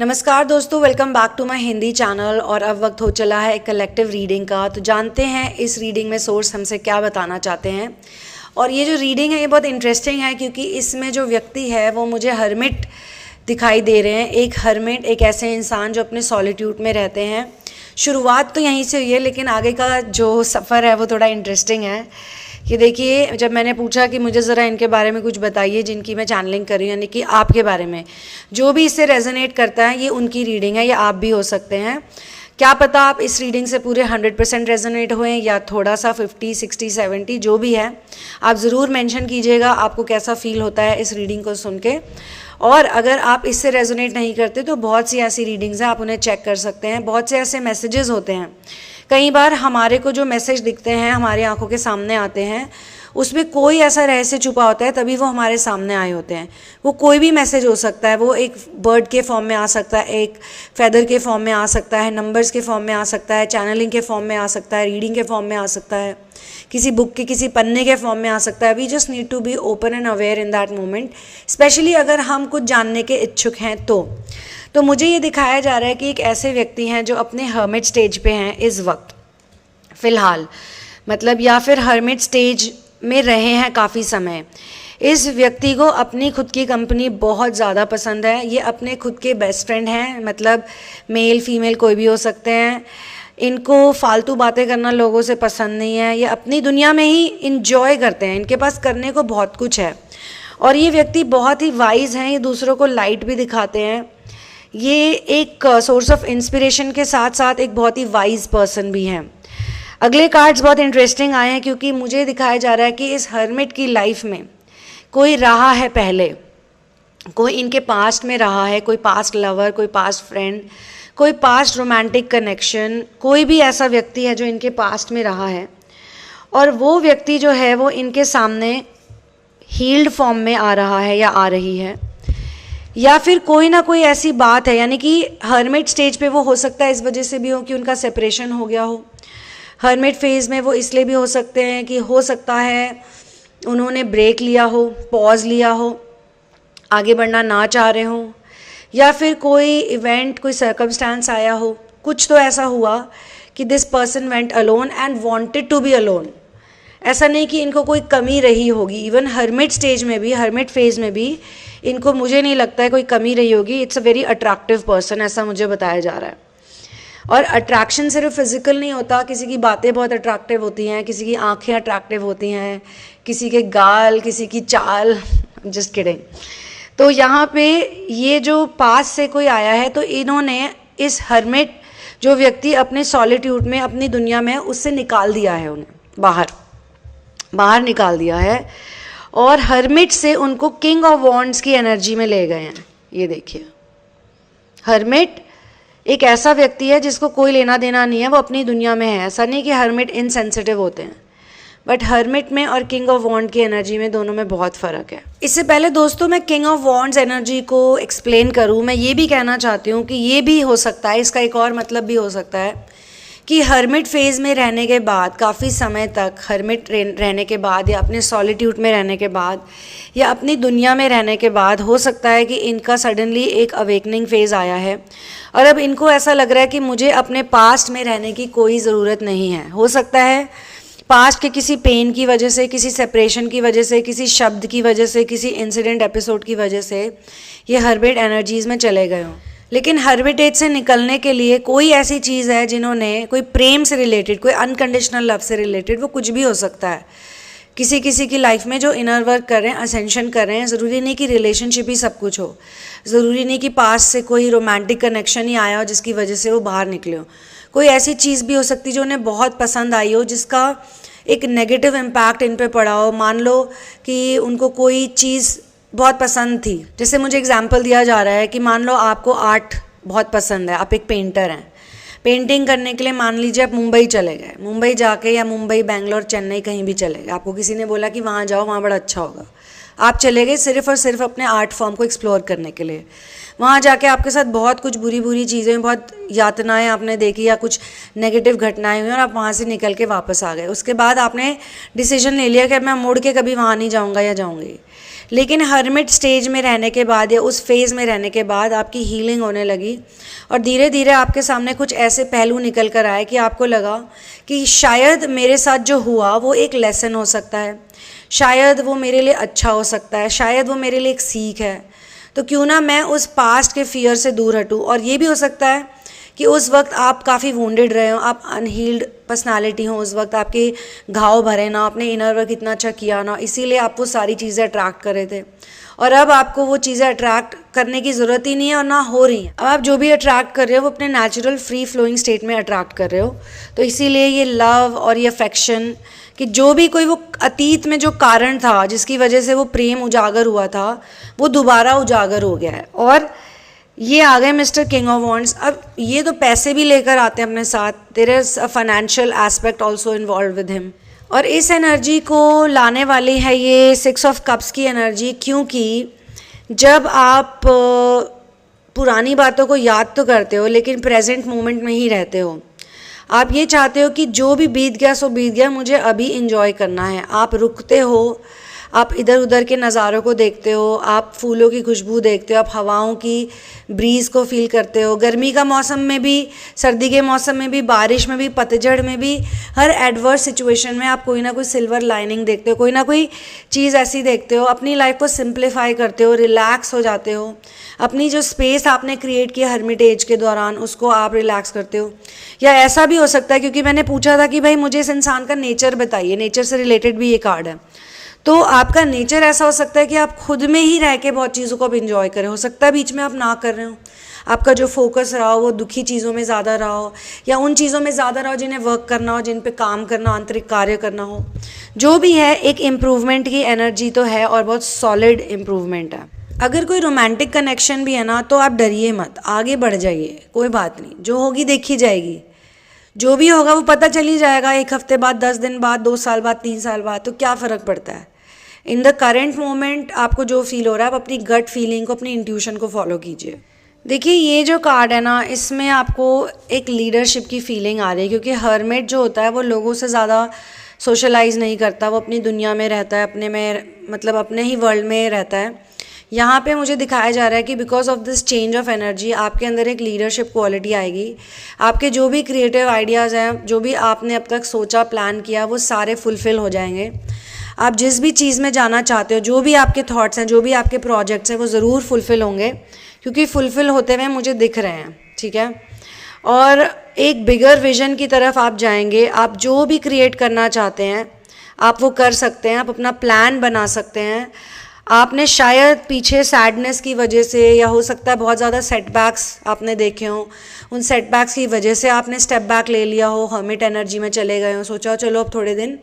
नमस्कार दोस्तों, welcome back to my Hindi channel. और अब वक्त हो चला है एक कलेक्टिव रीडिंग का। तो जानते हैं इस रीडिंग में सोर्स हमसे क्या बताना चाहते हैं। और ये जो रीडिंग है ये बहुत इंटरेस्टिंग है क्योंकि इसमें जो व्यक्ति है वो मुझे हर्मिट दिखाई दे रहे हैं। एक हर्मिट, एक ऐसे इंसान जो अपने सॉलिट्यूड में रहते हैं। शुरुआत तो यहीं से हुई है लेकिन आगे का जो सफ़र है वो थोड़ा इंटरेस्टिंग है। कि देखिए, जब मैंने पूछा कि मुझे ज़रा इनके बारे में कुछ बताइए जिनकी मैं चैनलिंग कर रही हूँ, यानी कि आपके बारे में, जो भी इससे रेजोनेट करता है ये उनकी रीडिंग है, या आप भी हो सकते हैं। क्या पता आप इस रीडिंग से पूरे 100% रेजोनेट हुए या थोड़ा सा 50, 60, 70 जो भी है। आप ज़रूर मेंशन कीजिएगा आपको कैसा फील होता है इस रीडिंग को सुन के। और अगर आप इससे रेजोनेट नहीं करते तो बहुत सी ऐसी रीडिंग्स हैं, आप उन्हें चेक कर सकते हैं। बहुत से ऐसे मैसेजेस होते हैं, कई बार हमारे को जो मैसेज दिखते हैं, हमारी आंखों के सामने आते हैं, उसमें कोई ऐसा रहस्य छुपा होता है, तभी वो हमारे सामने आए होते हैं। वो कोई भी मैसेज हो सकता है, वो एक बर्ड के फॉर्म में आ सकता है, एक फेदर के फॉर्म में आ सकता है, नंबर्स के फॉर्म में आ सकता है, चैनलिंग के फॉर्म में आ सकता है, रीडिंग के फॉर्म में आ सकता है, किसी बुक के किसी पन्ने के फॉर्म में आ सकता है। We just need to be open and aware in that moment, specially अगर हम कुछ जानने के इच्छुक हैं तो मुझे ये दिखाया जा रहा है कि एक ऐसे व्यक्ति हैं जो अपने हर्मिट स्टेज पे हैं इस वक्त फ़िलहाल, मतलब, या फिर हर्मिट स्टेज में रहे हैं काफ़ी समय। इस व्यक्ति को अपनी खुद की कंपनी बहुत ज़्यादा पसंद है। ये अपने खुद के बेस्ट फ्रेंड हैं, मतलब मेल फीमेल कोई भी हो सकते हैं। इनको फालतू बातें करना लोगों से पसंद नहीं है। ये अपनी दुनिया में ही इंजॉय करते हैं, इनके पास करने को बहुत कुछ है। और ये व्यक्ति बहुत ही वाइज हैं, ये दूसरों को लाइट भी दिखाते हैं। ये एक सोर्स ऑफ इंस्पिरेशन के साथ साथ एक बहुत ही वाइज पर्सन भी हैं। अगले कार्ड्स बहुत इंटरेस्टिंग आए हैं क्योंकि मुझे दिखाया जा रहा है कि इस हर्मिट की लाइफ में कोई रहा है पहले, कोई इनके पास्ट में रहा है, कोई पास्ट लवर, कोई पास्ट फ्रेंड, कोई पास्ट रोमांटिक कनेक्शन, कोई भी ऐसा व्यक्ति है जो इनके पास्ट में रहा है। और वो व्यक्ति जो है वो इनके सामने हील्ड फॉर्म में आ रहा है या आ रही है, या फिर कोई ना कोई ऐसी बात है, यानी कि हर्मिट स्टेज पे वो हो सकता है इस वजह से भी हो कि उनका सेपरेशन हो गया हो। हर्मिट फेज़ में वो इसलिए भी हो सकते हैं कि हो सकता है उन्होंने ब्रेक लिया हो, पॉज लिया हो, आगे बढ़ना ना चाह रहे हो, या फिर कोई इवेंट, कोई सर्कमस्टांस आया हो, कुछ तो ऐसा हुआ कि this person went alone and wanted to be alone. ऐसा नहीं कि इनको कोई कमी रही होगी, इवन हर्मिट स्टेज में भी, हर्मिट फेज़ में भी इनको, मुझे नहीं लगता है कोई कमी रही होगी। It's a very attractive person, ऐसा मुझे बताया जा रहा है। और अट्रैक्शन सिर्फ फिजिकल नहीं होता, किसी की बातें बहुत अट्रैक्टिव होती हैं, किसी की आंखें अट्रैक्टिव होती हैं, किसी के गाल, किसी की चाल, जस्ट किडिंग। तो यहाँ पे ये जो पास से कोई आया है तो इन्होंने इस हर्मिट जो व्यक्ति अपने सॉलिट्यूड में, अपनी दुनिया में, उससे निकाल दिया है, उन्हें बाहर निकाल दिया है। और हर्मिट से उनको किंग ऑफ वॉन्ड्स की एनर्जी में ले गए हैं। ये देखिए, हर्मिट एक ऐसा व्यक्ति है जिसको कोई लेना देना नहीं है, वो अपनी दुनिया में है। ऐसा नहीं कि हर्मिट इनसेंसिटिव होते हैं, बट हर्मिट में और किंग ऑफ वॉन्ड की एनर्जी में, दोनों में बहुत फ़र्क है। इससे पहले दोस्तों मैं किंग ऑफ वॉन्ड्स एनर्जी को एक्सप्लेन करूँ, मैं ये भी कहना चाहती हूँ कि ये भी हो सकता है, इसका एक और मतलब भी हो सकता है कि हर्मिट फेज़ में रहने के बाद, काफ़ी समय तक हर्मिट रहने के बाद, या अपने सॉलिट्यूड में रहने के बाद, या अपनी दुनिया में रहने के बाद, हो सकता है कि इनका सडनली एक अवेकनिंग फेज़ आया है और अब इनको ऐसा लग रहा है कि मुझे अपने पास्ट में रहने की कोई ज़रूरत नहीं है। हो सकता है पास्ट के किसी पेन की वजह से, किसी सेपरेशन की वजह से, किसी शब्द की वजह से, किसी इंसिडेंट एपिसोड की वजह से ये हर्मिट एनर्जीज़ में चले गए हों। लेकिन हर्मिटेज से निकलने के लिए कोई ऐसी चीज़ है जिन्होंने, कोई प्रेम से रिलेटेड, कोई अनकंडीशनल लव से रिलेटेड, वो कुछ भी हो सकता है, किसी किसी की लाइफ में जो इनर वर्क कर रहे हैं, असेंशन कर रहे हैं। ज़रूरी नहीं कि रिलेशनशिप ही सब कुछ हो, ज़रूरी नहीं कि पास से कोई रोमांटिक कनेक्शन ही आया हो जिसकी वजह से वो बाहर निकले हो। कोई ऐसी चीज़ भी हो सकती है जो उन्हें बहुत पसंद आई हो, जिसका एक नेगेटिव इम्पैक्ट इन पे पड़ा हो। मान लो कि उनको कोई चीज़ बहुत पसंद थी, जैसे मुझे एग्जांपल दिया जा रहा है कि मान लो आपको आर्ट बहुत पसंद है, आप एक पेंटर हैं, पेंटिंग करने के लिए मान लीजिए आप मुंबई चले गए, मुंबई जाके, या मुंबई, बैंगलोर, चेन्नई, कहीं भी चले गए, आपको किसी ने बोला कि वहाँ जाओ, वहाँ बड़ा अच्छा होगा, आप चले गए सिर्फ और सिर्फ अपने आर्ट फॉर्म को एक्सप्लोर करने के लिए। वहाँ जाके आपके साथ बहुत कुछ बुरी बुरी चीज़ें, बहुत यातनाएं आपने देखी, या कुछ नेगेटिव घटनाएं हुई और आप वहाँ से निकल के वापस आ गए। उसके बाद आपने डिसीजन ले लिया कि मैं मुड़ के कभी वहाँ नहीं जाऊँगा या जाऊँगी। लेकिन हर्मिट स्टेज में रहने के बाद या उस फेज़ में रहने के बाद आपकी हीलिंग होने लगी और धीरे धीरे आपके सामने कुछ ऐसे पहलू निकल कर आए कि आपको लगा कि शायद मेरे साथ जो हुआ वो एक लेसन हो सकता है, शायद वो मेरे लिए अच्छा हो सकता है, शायद वो मेरे लिए एक सीख है। तो क्यों ना मैं उस पास्ट के फियर से दूर हटूँ। और ये भी हो सकता है कि उस वक्त आप काफ़ी वुंडेड रहे हो, आप अनहील्ड पर्सनालिटी हो, उस वक्त आपके घाव भरे ना, आपने इनर वर्क इतना अच्छा किया ना, इसीलिए आप वो सारी चीज़ें अट्रैक्ट कर रहे थे और अब आपको वो चीज़ें अट्रैक्ट करने की ज़रूरत ही नहीं है और ना हो रही हैं। अब आप जो भी अट्रैक्ट कर रहे हो वो अपने नेचुरल फ्री फ्लोइंग स्टेट में अट्रैक्ट कर रहे हो। तो इसीलिए ये लव और ये अफेक्शन कि जो भी कोई वो अतीत में जो कारण था जिसकी वजह से वो प्रेम उजागर हुआ था वो दोबारा उजागर हो गया है। और ये आ गए मिस्टर किंग ऑफ वॉन्ड्स। अब ये तो पैसे भी लेकर आते हैं अपने साथ, there is a financial aspect also involve with him. और इस एनर्जी को लाने वाली है ये 6 ऑफ कप्स की एनर्जी, क्योंकि जब आप पुरानी बातों को याद तो करते हो लेकिन प्रेजेंट मोमेंट में ही रहते हो। आप ये चाहते हो कि जो भी बीत गया सो बीत गया, मुझे अभी इंजॉय करना है। आप रुकते हो, आप इधर उधर के नज़ारों को देखते हो, आप फूलों की खुशबू देखते हो, आप हवाओं की ब्रीज़ को फील करते हो। गर्मी का मौसम में भी, सर्दी के मौसम में भी, बारिश में भी, पतझड़ में भी, हर एडवर्स सिचुएशन में आप कोई ना कोई सिल्वर लाइनिंग देखते हो, कोई ना कोई चीज़ ऐसी देखते हो। अपनी लाइफ को सिंप्लीफाई करते हो, रिलैक्स हो जाते हो। अपनी जो स्पेस आपने क्रिएट किया हर्मिटेज के दौरान उसको आप रिलैक्स करते हो। या ऐसा भी हो सकता है, क्योंकि मैंने पूछा था कि भाई मुझे इस इंसान का नेचर बताइए, नेचर से रिलेटेड भी ये कार्ड है। तो आपका नेचर ऐसा हो सकता है कि आप खुद में ही रह के बहुत चीज़ों को आप इंजॉय करें। हो सकता है बीच में आप ना कर रहे हो, आपका जो फोकस रहा हो वो दुखी चीज़ों में ज़्यादा रहा हो या उन चीज़ों में ज़्यादा रहा हो जिन्हें वर्क करना हो, जिन पे काम करना, आंतरिक कार्य करना हो। जो भी है, एक इम्प्रूवमेंट की एनर्जी तो है और बहुत सॉलिड इम्प्रूवमेंट है। अगर कोई रोमांटिक कनेक्शन भी है ना तो आप डरिए मत, आगे बढ़ जाइए, कोई बात नहीं, जो होगी देखी जाएगी। जो भी होगा वो पता चली जाएगा, 1 हफ्ते बाद, 10 दिन बाद, 2 साल बाद, 3 साल बाद, तो क्या फ़र्क पड़ता है। इन द करेंट मोमेंट आपको जो फील हो रहा है, आप अपनी गट फीलिंग को, अपनी इंट्यूशन को फॉलो कीजिए। देखिए ये जो कार्ड है ना, इसमें आपको एक लीडरशिप की फीलिंग आ रही है, क्योंकि हर्मिट जो होता है वो लोगों से ज़्यादा सोशलाइज नहीं करता, वो अपनी दुनिया में रहता है, अपने में, मतलब अपने ही वर्ल्ड में रहता है। यहाँ पे मुझे दिखाया जा रहा है कि because of this change of energy आपके अंदर एक लीडरशिप क्वालिटी आएगी। आपके जो भी क्रिएटिव आइडियाज़ हैं, जो भी आपने अब तक सोचा, प्लान किया, वो सारे फुलफ़िल हो जाएंगे। आप जिस भी चीज़ में जाना चाहते हो, जो भी आपके थॉट्स हैं, जो भी आपके प्रोजेक्ट्स हैं, वो ज़रूर फुलफ़िल होंगे, क्योंकि फुलफ़िल होते हुए मुझे दिख रहे हैं। ठीक है, और एक बिगर विजन की तरफ आप जाएंगे। आप जो भी क्रिएट करना चाहते हैं आप वो कर सकते हैं, आप अपना प्लान बना सकते हैं। आपने शायद पीछे सैडनेस की वजह से, या हो सकता है बहुत ज़्यादा सेटबैक्स आपने देखे हों, उन सेटबैक्स की वजह से आपने स्टेप बैक ले लिया हो, हर्मिट एनर्जी में चले गए हो, सोचा चलो अब थोड़े दिन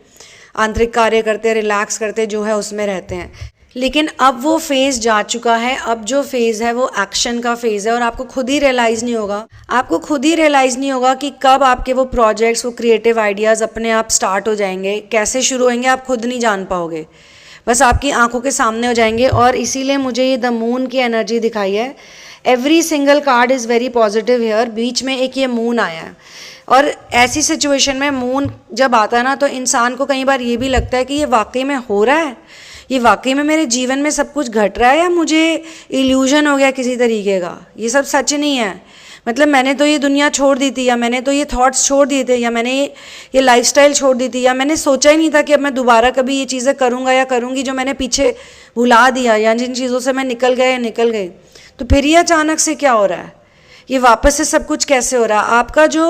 आंतरिक कार्य करते, रिलैक्स करते, जो है उसमें रहते हैं। लेकिन अब वो फेज़ जा चुका है। अब जो फेज़ है वो एक्शन का फेज़ है और आपको खुद ही रियलाइज़ नहीं होगा, आपको खुद ही रियलाइज़ नहीं होगा कि कब आपके वो प्रोजेक्ट्स, वो क्रिएटिव आइडियाज़ अपने आप स्टार्ट हो जाएंगे, कैसे शुरू होंगे आप खुद नहीं जान पाओगे, बस आपकी आंखों के सामने हो जाएंगे। और इसीलिए मुझे ये द मून की एनर्जी दिखाई है। Every single card is very positive here. बीच में एक ये मून आया है और ऐसी सिचुएशन में मून जब आता है ना तो इंसान को कई बार ये भी लगता है कि ये वाकई में हो रहा है, ये वाकई में मेरे जीवन में सब कुछ घट रहा है या मुझे इल्यूजन हो गया किसी तरीके का, ये सब सच नहीं है। मतलब मैंने तो ये दुनिया छोड़ दी थी, या मैंने तो ये थॉट्स छोड़ दिए थे, या मैंने ये लाइफस्टाइल छोड़ दी थी, या मैंने सोचा ही नहीं था कि अब मैं दोबारा कभी ये चीज़ें करूँगा या करूँगी जो मैंने पीछे भुला दिया, या जिन चीज़ों से मैं निकल गया या निकल गई। तो फिर ये अचानक से क्या हो रहा है, ये वापस से सब कुछ कैसे हो रहा है। आपका जो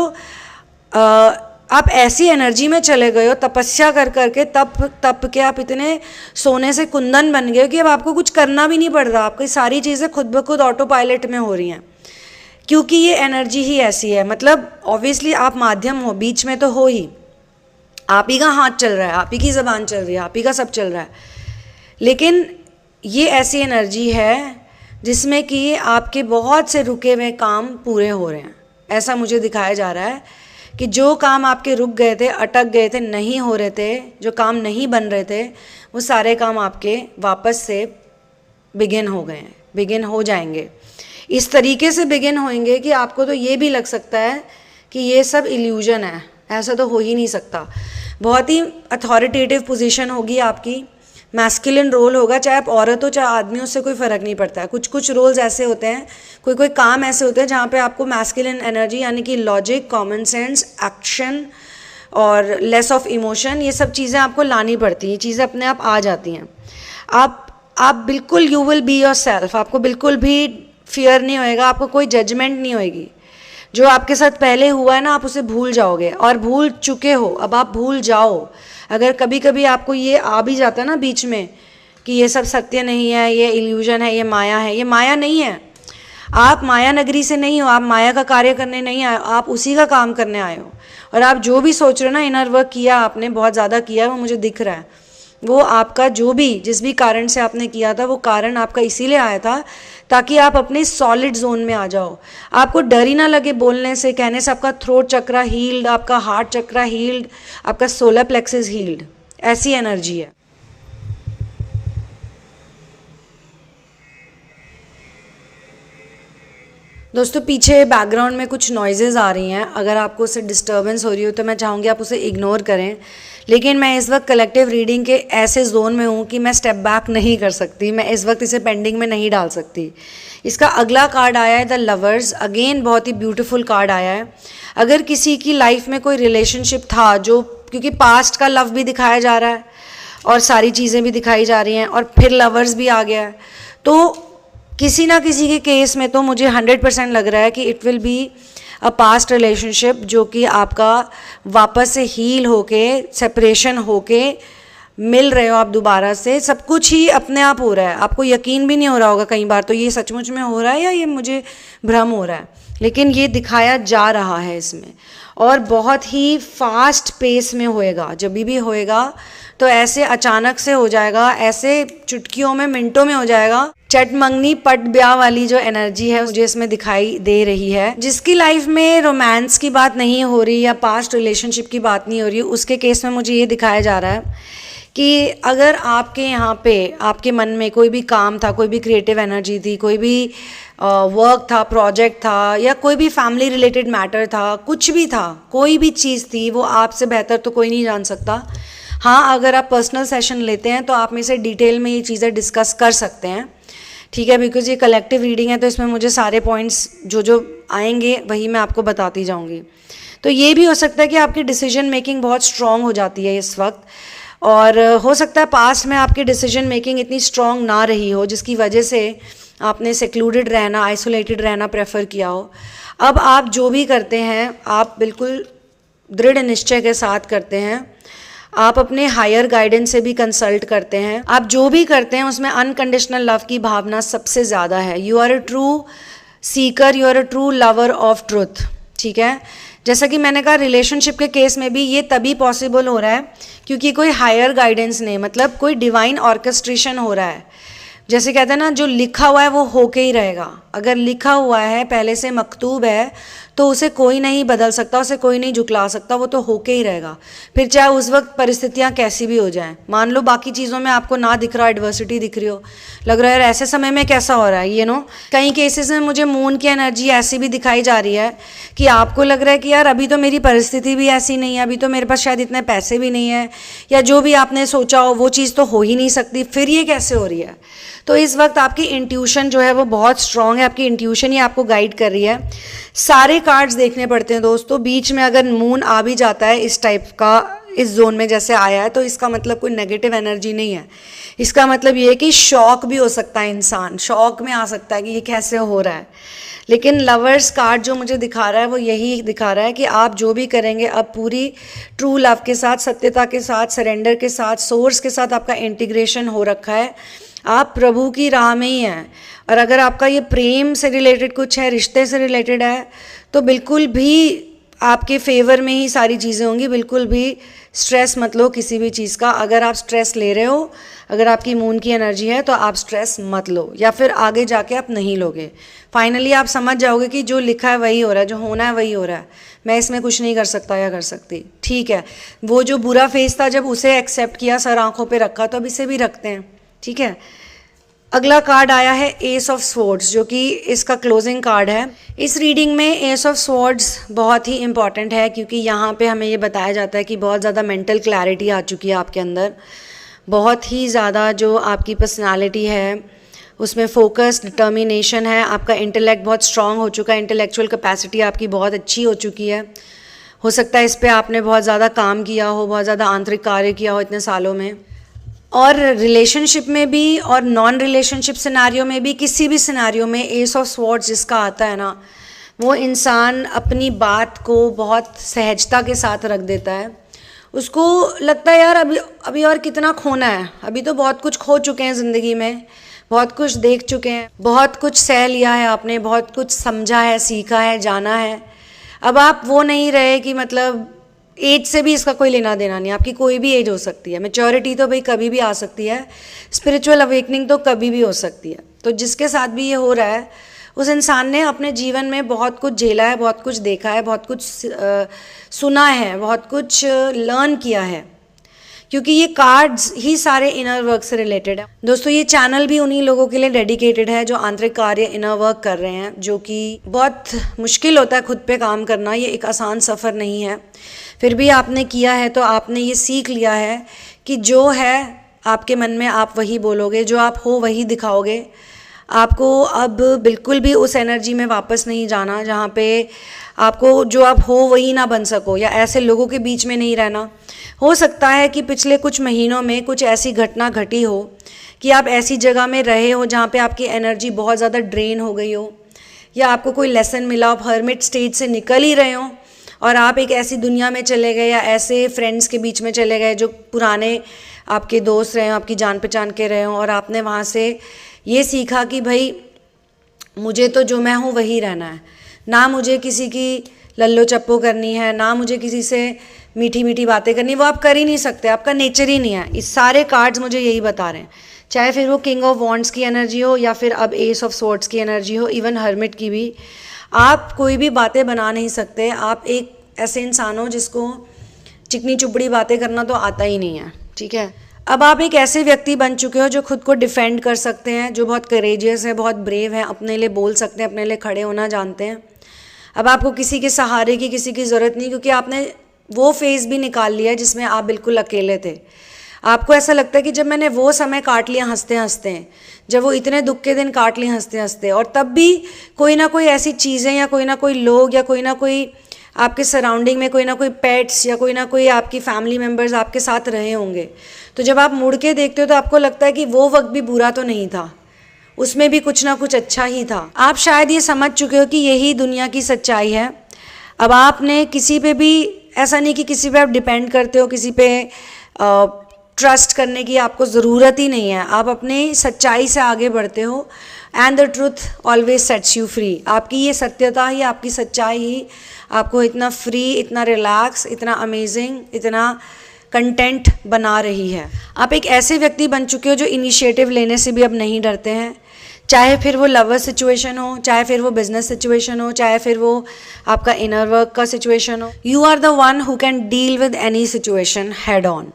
आप ऐसी एनर्जी में चले गए हो, तपस्या कर करके, तप के आप इतने सोने से कुंदन बन गए हो कि अब आपको कुछ करना भी नहीं पड़ रहा, आपकी सारी चीज़ें खुद ब खुद ऑटो पायलट में हो रही हैं, क्योंकि ये एनर्जी ही ऐसी है। मतलब ऑब्वियसली आप माध्यम हो, बीच में तो हो ही, आप ही का हाथ चल रहा है, आप ही की ज़बान चल रही है, आप ही का सब चल रहा है, लेकिन ये ऐसी एनर्जी है जिसमें कि आपके बहुत से रुके हुए काम पूरे हो रहे हैं। ऐसा मुझे दिखाया जा रहा है कि जो काम आपके रुक गए थे, अटक गए थे, नहीं हो रहे थे, जो काम नहीं बन रहे थे, वो सारे काम आपके वापस से बिगिन हो गए हैं, बिगिन हो जाएंगे। इस तरीके से बिगिन होंगे कि आपको तो ये भी लग सकता है कि ये सब इल्यूजन है, ऐसा तो हो ही नहीं सकता। बहुत ही अथॉरिटेटिव पोजीशन होगी आपकी, मैस्कुलिन रोल होगा, चाहे आप औरत हो चाहे आदमी हो, उससे कोई फ़र्क नहीं पड़ता है। कुछ कुछ रोल्स ऐसे होते हैं, कोई कोई काम ऐसे होते हैं जहाँ पे आपको मैस्कुलिन एनर्जी यानी कि लॉजिक, कॉमन सेंस, एक्शन और लेस ऑफ इमोशन, ये सब चीज़ें आपको लानी पड़ती हैं। ये चीज़ें अपने आप आ जाती हैं। आप बिल्कुल you will be your self, आपको बिल्कुल भी फियर नहीं होएगा, आपको कोई जजमेंट नहीं होएगी। जो आपके साथ पहले हुआ है ना, आप उसे भूल जाओगे और भूल चुके हो, अब आप भूल जाओ। अगर कभी कभी आपको ये आ भी जाता है ना बीच में कि ये सब सत्य नहीं है, ये इल्यूजन है, ये माया है, ये माया नहीं है। आप माया नगरी से नहीं हो, आप माया का कार्य करने नहीं आए हो, आप उसी का काम करने आए हो। और आप जो भी सोच रहे हो ना, इनर वर्क किया आपने, बहुत ज़्यादा किया है, वो मुझे दिख रहा है। वो आपका जो भी जिस भी कारण से आपने किया था, वो कारण आपका इसीलिए आया था ताकि आप अपने सॉलिड जोन में आ जाओ। आपको डर ही ना लगे बोलने से, कहने से। आपका थ्रोट चक्रा हील्ड, आपका हार्ट चक्रा हील्ड, आपका सोलर प्लेक्सिस हील्ड, ऐसी एनर्जी है। दोस्तों पीछे बैकग्राउंड में कुछ नॉइजेज़ आ रही हैं, अगर आपको उससे डिस्टर्बेंस हो रही हो तो मैं चाहूँगी आप उसे इग्नोर करें। लेकिन मैं इस वक्त कलेक्टिव रीडिंग के ऐसे जोन में हूँ कि मैं स्टेप बैक नहीं कर सकती, मैं इस वक्त इसे पेंडिंग में नहीं डाल सकती। इसका अगला कार्ड आया है द लवर्स, अगेन बहुत ही ब्यूटीफुल कार्ड आया है। अगर किसी की लाइफ में कोई रिलेशनशिप था जो, क्योंकि पास्ट का लव भी दिखाया जा रहा है और सारी चीज़ें भी दिखाई जा रही हैं और फिर लवर्स भी आ गया है, तो किसी ना किसी के केस में तो मुझे 100% लग रहा है कि it will be a past relationship जो कि आपका वापस से हील होके, सेपरेशन होके मिल रहे हो आप दोबारा से। सब कुछ ही अपने आप हो रहा है, आपको यकीन भी नहीं हो रहा होगा कई बार तो ये सचमुच में हो रहा है या ये मुझे भ्रम हो रहा है, लेकिन ये दिखाया जा रहा है इसमें। और बहुत ही फास्ट पेस में होएगा, जब भी होएगा तो ऐसे अचानक से हो जाएगा, ऐसे चुटकियों में, मिनटों में हो जाएगा। चटमंगनी पट ब्याह वाली जो एनर्जी है मुझे इसमें दिखाई दे रही है। जिसकी लाइफ में रोमांस की बात नहीं हो रही या पास्ट रिलेशनशिप की बात नहीं हो रही, उसके केस में मुझे ये दिखाया जा रहा है कि अगर आपके यहाँ पे आपके मन में कोई भी काम था, कोई भी क्रिएटिव एनर्जी थी, कोई भी वर्क था, प्रोजेक्ट था, या कोई भी फैमिली रिलेटेड मैटर था, कुछ भी था, कोई भी चीज़ थी, वो आपसे बेहतर तो कोई नहीं जान सकता। हाँ, अगर आप पर्सनल सेशन लेते हैं तो आप में से डिटेल में ये चीज़ें डिस्कस कर सकते हैं, ठीक है, बिकॉज ये कलेक्टिव रीडिंग है तो इसमें मुझे सारे पॉइंट्स जो जो आएंगे वही मैं आपको बताती जाऊंगी। तो ये भी हो सकता है कि आपकी डिसीजन मेकिंग बहुत स्ट्रांग हो जाती है इस वक्त, और हो सकता है पास्ट में आपकी डिसीजन मेकिंग इतनी स्ट्रांग ना रही हो जिसकी वजह से आपने सेक्लूडेड रहना, आइसोलेटेड रहना प्रेफर किया हो। अब आप जो भी करते हैं आप बिल्कुल दृढ़ निश्चय के साथ करते हैं, आप अपने हायर गाइडेंस से भी कंसल्ट करते हैं, आप जो भी करते हैं उसमें अनकंडीशनल लव की भावना सबसे ज़्यादा है। You are a true seeker, you are a true lover of truth, ठीक है। जैसा कि मैंने कहा रिलेशनशिप के केस में भी ये तभी पॉसिबल हो रहा है क्योंकि कोई हायर गाइडेंस नहीं, मतलब कोई डिवाइन ऑर्केस्ट्रेशन हो रहा है। जैसे कहते हैं ना, जो लिखा हुआ है वो होके ही रहेगा। अगर लिखा हुआ है, पहले से मकतूब है, तो उसे कोई नहीं बदल सकता, उसे कोई नहीं झुकला सकता, वो तो होके ही रहेगा। फिर चाहे उस वक्त परिस्थितियाँ कैसी भी हो जाएं। मान लो बाकी चीज़ों में आपको ना दिख रहा, एडवर्सिटी दिख रही हो, लग रहा है यार ऐसे समय में कैसा हो रहा है, ये नो। कई केसेस में मुझे मून की एनर्जी ऐसी भी दिखाई जा रही है कि आपको लग रहा है कि यार अभी तो मेरी परिस्थिति भी ऐसी नहीं है, अभी तो मेरे पास शायद इतने पैसे भी नहीं है, या जो भी आपने सोचा हो वो चीज़ तो हो ही नहीं सकती, फिर ये कैसे हो रही है। तो इस वक्त आपकी इंट्यूशन जो है वो बहुत स्ट्रांग है, आपकी इंट्यूशन ही आपको गाइड कर रही है। सारे कार्ड्स देखने पड़ते हैं दोस्तों, बीच में अगर मून आ भी जाता है इस टाइप का, इस जोन में जैसे आया है, तो इसका मतलब कोई नेगेटिव एनर्जी नहीं है। इसका मतलब ये है कि शॉक भी हो सकता है, इंसान शॉक में आ सकता है कि ये कैसे हो रहा है। लेकिन लवर्स कार्ड जो मुझे दिखा रहा है वो यही दिखा रहा है कि आप जो भी करेंगे अब पूरी ट्रू लव के साथ, सत्यता के साथ, सरेंडर के साथ, सोर्स के साथ आपका इंटीग्रेशन हो रखा है। आप प्रभु की राह में ही हैं। और अगर आपका ये प्रेम से रिलेटेड कुछ है, रिश्ते से रिलेटेड है, तो बिल्कुल भी आपके फेवर में ही सारी चीज़ें होंगी। बिल्कुल भी स्ट्रेस मत लो किसी भी चीज़ का। अगर आप स्ट्रेस ले रहे हो, अगर आपकी मून की एनर्जी है, तो आप स्ट्रेस मत लो, या फिर आगे जाके आप नहीं लोगे। फाइनली आप समझ जाओगे कि जो लिखा है वही हो रहा है, जो होना है वही हो रहा है, मैं इसमें कुछ नहीं कर सकता या कर सकती, ठीक है। वो जो बुरा फेस था, जब उसे एक्सेप्ट किया, सर आंखों पे रखा, तो अब इसे भी रखते हैं, ठीक है। अगला कार्ड आया है एस ऑफ स्वॉर्ड्स, जो कि इसका क्लोजिंग कार्ड है। इस रीडिंग में एस ऑफ स्वॉर्ड्स बहुत ही इंपॉर्टेंट है क्योंकि यहाँ पे हमें ये बताया जाता है कि बहुत ज़्यादा मेंटल क्लैरिटी आ चुकी है आपके अंदर, बहुत ही ज़्यादा जो आपकी पर्सनालिटी है उसमें फोकस, डिटर्मिनेशन है, आपका इंटेलेक्ट बहुत स्ट्रांग हो चुका है, इंटेलेक्चुअल कैपेसिटी आपकी बहुत अच्छी हो चुकी है। हो सकता है इस पे आपने बहुत ज़्यादा काम किया हो, बहुत ज़्यादा आंतरिक कार्य किया हो इतने सालों में। और रिलेशनशिप में भी और नॉन रिलेशनशिप सिनारियो में भी, किसी भी सिनारियो में एस ऑफ स्वॉर्ड्स जिसका आता है ना, वो इंसान अपनी बात को बहुत सहजता के साथ रख देता है। उसको लगता है यार अभी और कितना खोना है, अभी तो बहुत कुछ खो चुके हैं ज़िंदगी में, बहुत कुछ देख चुके हैं, बहुत कुछ सह लिया है आपने, बहुत कुछ समझा है, सीखा है, जाना है। अब आप वो नहीं रहे कि मतलब एज से भी इसका कोई लेना देना नहीं, आपकी कोई भी एज हो सकती है। मैच्योरिटी तो भाई कभी भी आ सकती है, स्पिरिचुअल अवेकनिंग तो कभी भी हो सकती है। तो जिसके साथ भी ये हो रहा है उस इंसान ने अपने जीवन में बहुत कुछ झेला है, बहुत कुछ देखा है, बहुत कुछ सुना है, बहुत कुछ लर्न किया है, क्योंकि ये कार्ड्स ही सारे इनर वर्क से रिलेटेड है। दोस्तों ये चैनल भी उन्हीं लोगों के लिए डेडिकेटेड है जो आंतरिक कार्य इनर वर्क कर रहे हैं, जो कि बहुत मुश्किल होता है खुद पे काम करना, ये एक आसान सफ़र नहीं है। फिर भी आपने किया है तो आपने ये सीख लिया है कि जो है आपके मन में आप वही बोलोगे, जो आप हो वही दिखाओगे। आपको अब बिल्कुल भी उस एनर्जी में वापस नहीं जाना जहाँ पे आपको जो आप हो वही ना बन सको, या ऐसे लोगों के बीच में नहीं रहना। हो सकता है कि पिछले कुछ महीनों में कुछ ऐसी घटना घटी हो कि आप ऐसी जगह में रहे हो जहाँ पे आपकी एनर्जी बहुत ज़्यादा ड्रेन हो गई हो, या आपको कोई लेसन मिला, आप हर्मिट स्टेज से निकल ही रहे हो और आप एक ऐसी दुनिया में चले गए या ऐसे फ्रेंड्स के बीच में चले गए जो पुराने आपके दोस्त रहे हों, आपकी जान पहचान के रहे हों, और आपने वहाँ से ये सीखा कि भाई मुझे तो जो मैं हूँ वही रहना है, ना मुझे किसी की लल्लो चप्पो करनी है, ना मुझे किसी से मीठी मीठी बातें करनी, वो आप कर ही नहीं सकते, आपका नेचर ही नहीं है। इस सारे कार्ड्स मुझे यही बता रहे हैं, चाहे फिर वो किंग ऑफ वॉन्ड्स की एनर्जी हो या फिर अब एस ऑफ स्वॉर्ड्स की एनर्जी हो, इवन हर्मिट की भी। आप कोई भी बातें बना नहीं सकते। आप एक ऐसे इंसान हो जिसको चिकनी चुपड़ी बातें करना तो आता ही नहीं है, ठीक है। अब आप एक ऐसे व्यक्ति बन चुके हो जो खुद को डिफेंड कर सकते हैं, जो बहुत करेजियस है, बहुत ब्रेव है, अपने लिए बोल सकते हैं, अपने लिए खड़े होना जानते हैं। अब आपको किसी के सहारे की, किसी की ज़रूरत नहीं, क्योंकि आपने वो फेज़ भी निकाल लिया जिसमें आप बिल्कुल अकेले थे। आपको ऐसा लगता है कि जब मैंने वो समय काट लिया हंसते हंसते, जब वो इतने दुख के दिन काट लिए हंसते हंसते, और तब भी कोई ना कोई ऐसी चीज़ें या कोई ना कोई लोग या कोई ना कोई आपके सराउंडिंग में कोई ना कोई पेट्स या कोई ना कोई आपकी फैमिली मेम्बर्स आपके साथ रहे होंगे। तो जब आप मुड़ के देखते हो तो आपको लगता है कि वो वक्त भी बुरा तो नहीं था, उसमें भी कुछ ना कुछ अच्छा ही था। आप शायद ये समझ चुके हो कि यही दुनिया की सच्चाई है। अब आपने किसी पे भी, ऐसा नहीं कि किसी पे आप डिपेंड करते हो, किसी पे ट्रस्ट करने की आपको ज़रूरत ही नहीं है। आप अपनी सच्चाई से आगे बढ़ते हो, and the truth always sets you free. आपकी ये सत्यता ही, आपकी सच्चाई ही आपको इतना फ्री, इतना रिलैक्स, इतना अमेजिंग, इतना कंटेंट बना रही है। आप एक ऐसे व्यक्ति बन चुके हो जो इनिशिएटिव लेने से भी अब नहीं डरते हैं, चाहे फिर वो लवर सिचुएशन हो, चाहे फिर वो बिजनेस सिचुएशन हो, चाहे फिर वो आपका इनर वर्क का सिचुएशन हो। You are the one who can deal with any situation head on.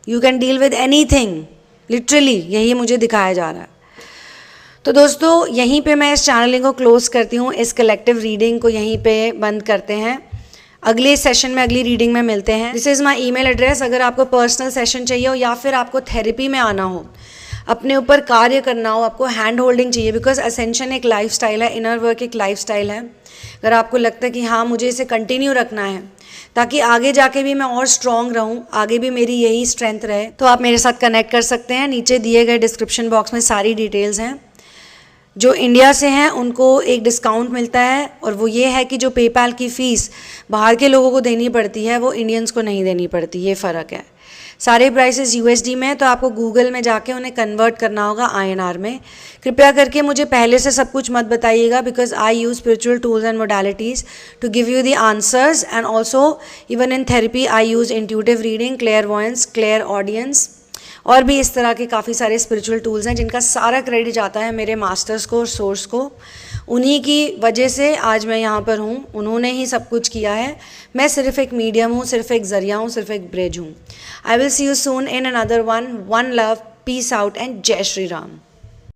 You can deal with anything, literally यही मुझे दिखाया जा रहा है। तो दोस्तों यहीं पे मैं इस चैनलिंग को क्लोज करती हूँ, इस कलेक्टिव रीडिंग को यहीं पे बंद करते हैं। अगले सेशन में, अगली रीडिंग में मिलते हैं। This is my email address. अगर आपको पर्सनल सेशन चाहिए हो या फिर आपको थेरेपी में आना हो, अपने ऊपर कार्य करना हो, आपको हैंड होल्डिंग चाहिए, बिकॉज असेंशन एक लाइफस्टाइल है, इनर वर्क एक लाइफस्टाइल है। अगर आपको लगता है कि हाँ मुझे इसे कंटिन्यू रखना है ताकि आगे जाके भी मैं और स्ट्रॉन्ग रहूं, आगे भी मेरी यही स्ट्रेंथ रहे, तो आप मेरे साथ कनेक्ट कर सकते हैं। नीचे दिए गए डिस्क्रिप्शन बॉक्स में सारी डिटेल्स हैं। जो इंडिया से हैं उनको एक डिस्काउंट मिलता है, और वो ये है कि जो पेपैल की फ़ीस बाहर के लोगों को देनी पड़ती है वो इंडियंस को नहीं देनी पड़ती, ये फ़र्क है। सारे प्राइसेस यूएसडी में हैं, तो आपको गूगल में जाके उन्हें कन्वर्ट करना होगा आईएनआर में। कृपया करके मुझे पहले से सब कुछ मत बताइएगा, because I use spiritual tools and modalities to give you the answers, and also even in therapy I use intuitive reading, clairvoyance, clairaudience, और भी इस तरह के काफ़ी सारे स्पिरिचुअल टूल्स हैं जिनका सारा क्रेडिट जाता है मेरे मास्टर्स को और सोर्स को। उन्हीं की वजह से आज मैं यहाँ पर हूँ, उन्होंने ही सब कुछ किया है। मैं सिर्फ एक मीडियम हूँ, सिर्फ एक ज़रिया हूँ, सिर्फ एक ब्रिज हूँ। I will see you soon in another one love, peace out and जय श्री राम।